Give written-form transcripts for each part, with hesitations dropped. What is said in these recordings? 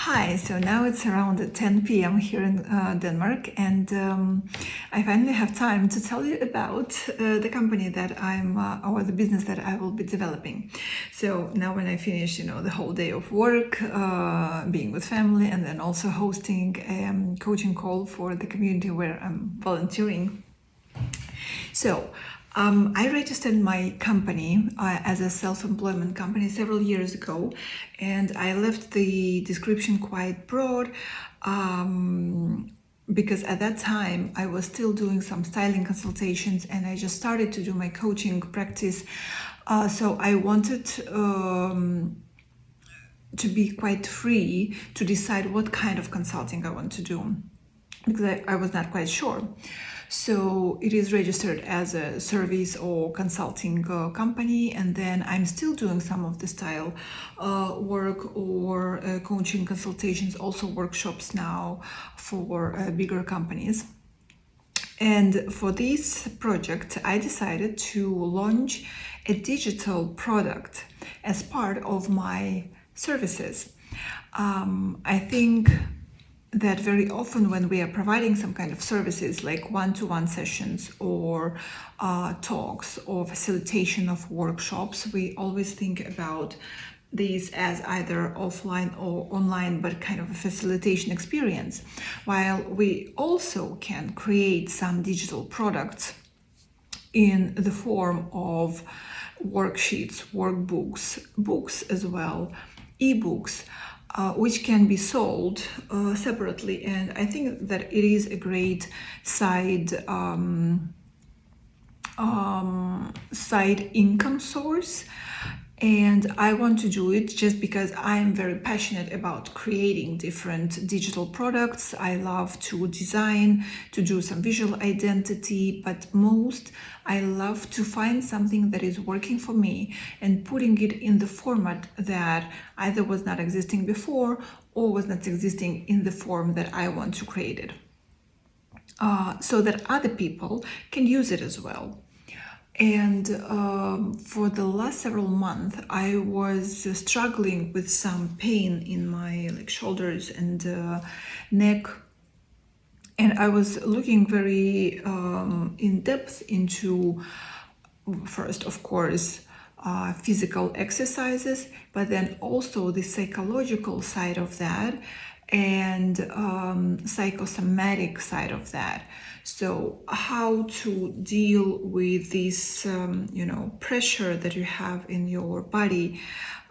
Hi, so now it's around 10 p.m. here in Denmark, and I finally have time to tell you about the company that or the business that I will be developing. So now when I finish, the whole day of work, being with family, and then also hosting a coaching call for the community where I'm volunteering. So I registered my company as a self-employment company several years ago, and I left the description quite broad because at that time I was still doing some styling consultations and I just started to do my coaching practice. So I wanted to be quite free to decide what kind of consulting I want to do, because I was not quite sure. So it is registered as a service or consulting company, and then I'm still doing some of the style work or coaching consultations, also workshops now for bigger companies. And for this project, I decided to launch a digital product as part of my services. I think that very often when we are providing some kind of services like one-to-one sessions or talks or facilitation of workshops, we always think about these as either offline or online, but kind of a facilitation experience, while we also can create some digital products in the form of worksheets, workbooks, books as well, ebooks, which can be sold separately. And I think that it is a great side income source. And I want to do it just because I'm very passionate about creating different digital products. I love to design, to do some visual identity, but most I love to find something that is working for me and putting it in the format that either was not existing before or was not existing in the form that I want to create it, so that other people can use it as well. And for the last several months, I was struggling with some pain in my shoulders and neck. And I was looking very in depth into, first, of course, physical exercises, but then also the psychological side of that and psychosomatic side of that. So how to deal with this, pressure that you have in your body,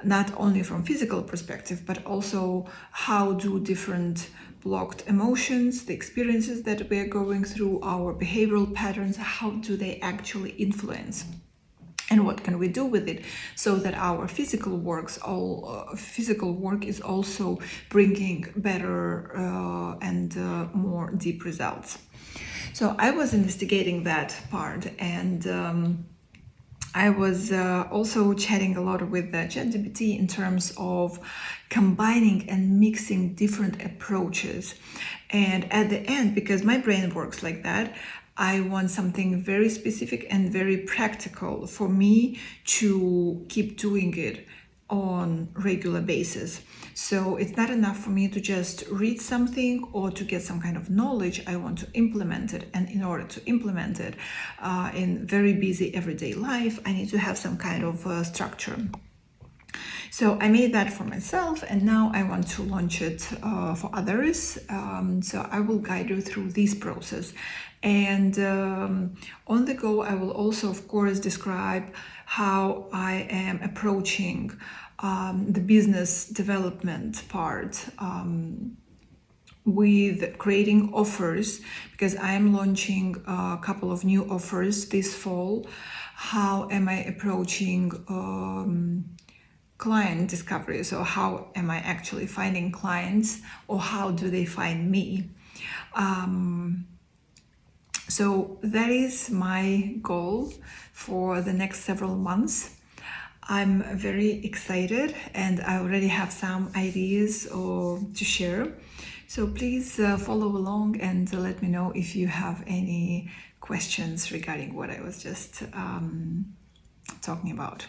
not only from physical perspective, but also how do different blocked emotions, the experiences that we are going through, our behavioral patterns, how do they actually influence? And what can we do with it so that our physical work is also bringing better and more deep results. So I was investigating that part, and I was also chatting a lot with ChatGPT in terms of combining and mixing different approaches. And at the end, because my brain works like that, I want something very specific and very practical for me to keep doing it on regular basis. So it's not enough for me to just read something or to get some kind of knowledge. I want to implement it, and in order to implement it in very busy everyday life, I need to have some kind of structure. So I made that for myself, and now I want to launch it for others. So I will guide you through this process. And on the go, I will also, of course, describe how I am approaching the business development part with creating offers, because I am launching a couple of new offers this fall. How am I approaching client discovery? So how am I actually finding clients, or how do they find me? So that is my goal for the next several months. I'm very excited, and I already have some ideas to share. So please follow along and let me know if you have any questions regarding what I was just talking about.